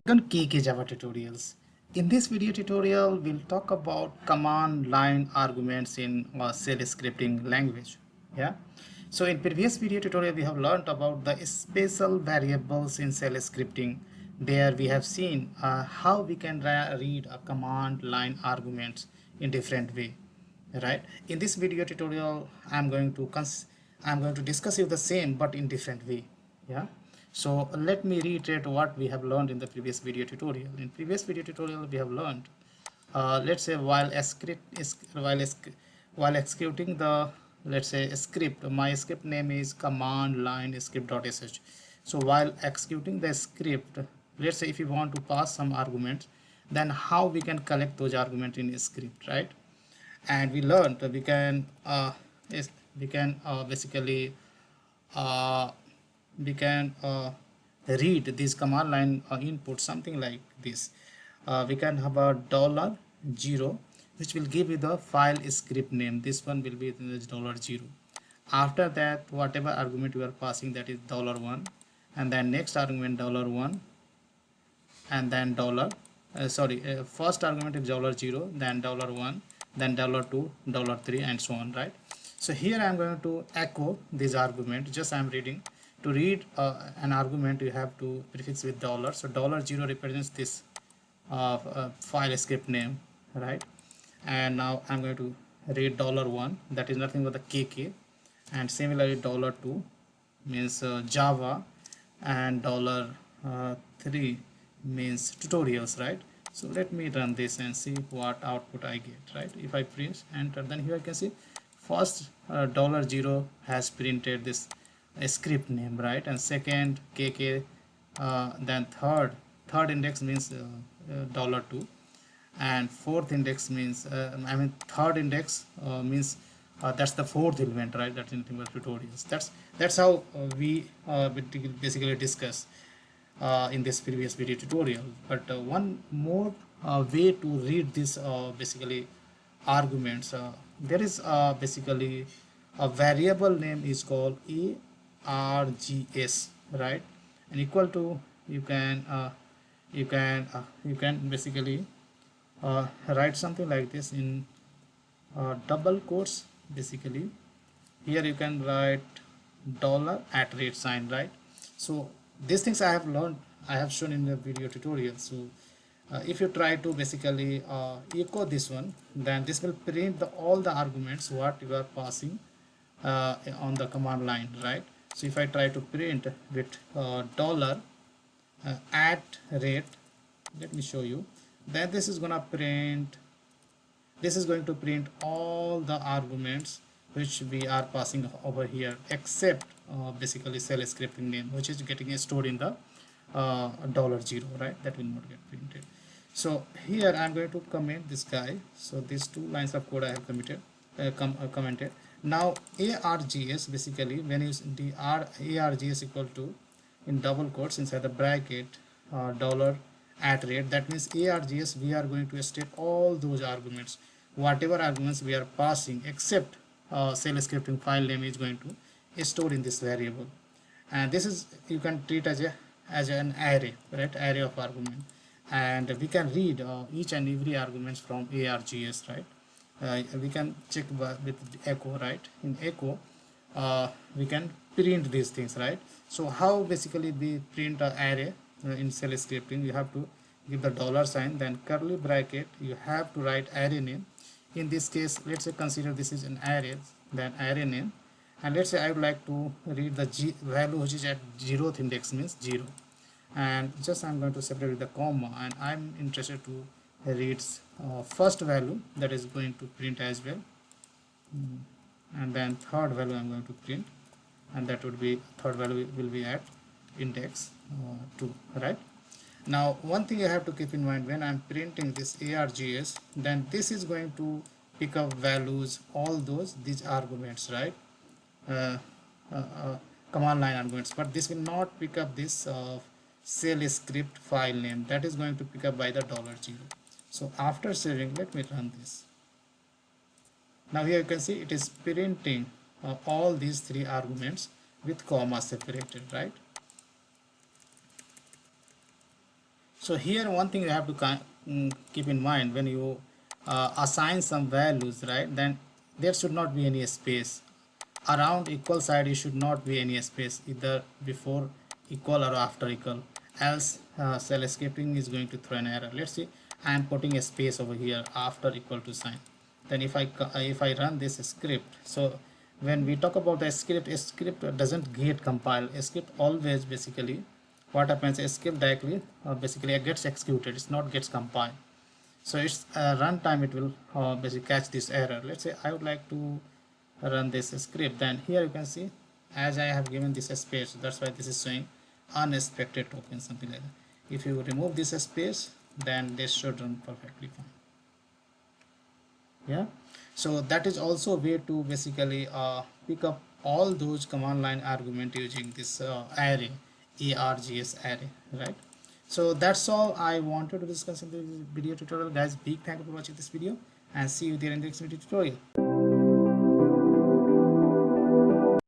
On KK Java tutorials. In this video tutorial, we'll talk about command line arguments in shell scripting language. Yeah. So in previous video tutorial, we have learned about the special variables in shell scripting. There we have seen how we can read a command line arguments in different way. Right. In this video tutorial, I'm going to discuss you the same but in different way. Yeah. So let me reiterate what we have learned in the previous video tutorial. In previous video tutorial, we have learned, let's say while a script is while executing the, let's say, a script, my script name is command line script.sh. So while executing the script, let's say if you want to pass some arguments, then how we can collect those arguments in a script, right? And we learned that we can basically uh, we can read this command line input something like this. We can have a $0 which will give you the file script name. This one will be this $0. After that, whatever argument you are passing, that is $1, and then next argument $1, and then first argument is $0, then $1, then $2, $3, and so on, right? So here I'm going to echo this argument. Just I'm reading. To read an argument, you have to prefix with dollar. So $0 represents this file script name, right? And now I'm going to read $1, that is nothing but the KK, and similarly $2 means Java, and $3 means tutorials, right? So let me run this and see what output I get, right? If I print enter, then here I can see first $0 has printed this script name, right? And second KK, then third index means $2, and fourth index means third index means that's the fourth element, right? That's in tutorials. That's how we basically discuss in this previous video tutorial. But one more way to read this basically arguments, there is basically a variable name is called args, right? And equal to, you can basically write something like this in double quotes. Basically here you can write $@, right? So these things I have learned, I have shown in the video tutorial. So if you try to basically echo this one, then this will print all the arguments what you are passing on the command line, right? So if I try to print with dollar at rate, let me show you, then this is going to print all the arguments which we are passing over here, except basically shell scripting name, which is getting stored in the $0, right? That will not get printed. So here I'm going to comment this guy. So these two lines of code I have commented. Now args, basically when you the args equal to, in double quotes inside the bracket, dollar at rate, that means args, we are going to state all those arguments, whatever arguments we are passing, except shell scripting file name is going to store in this variable. And this is, you can treat as an array, right? Array of argument, and we can read each and every arguments from args, right? We can check with echo, right? In echo we can print these things, right? So how basically we print an array in shell scripting? You have to give the $sign, then curly bracket, you have to write array name. In this case, let's say consider this is an array, then array name, and let's say I would like to read the value which is at 0th index, means 0, and just I'm going to separate with the comma, and I'm interested to read first value, that is going to print as well. And then third value I'm going to print, and that would be, third value will be at index 2, right? Now one thing you have to keep in mind, when I'm printing this args, then this is going to pick up values, all these arguments, right? uh, Command line arguments, but this will not pick up this shell script file name, that is going to pick up by the $0. So after saving, let me run this. Now here you can see it is printing all these three arguments with comma separated, right? So here one thing you have to keep in mind when you assign some values, right? Then there should not be any space around equal side. You should not be any space either before equal or after equal, else cell scripting is going to throw an error. Let's see, I am putting a space over here after equal to sign. Then if I run this script, so when we talk about a script doesn't get compiled. A script always basically what happens, a script directly basically it gets executed, it's not gets compiled. So it's runtime, it will basically catch this error. Let's say I would like to run this script, then here you can see as I have given this a space, that's why this is showing unexpected token, something like that. If you remove this space, then this should run perfectly fine. Yeah, so that is also a way to basically pick up all those command line argument using this array, args array, right? So that's all I wanted to discuss in the video tutorial, guys. Big thank you for watching this video, and see you there in the next video tutorial.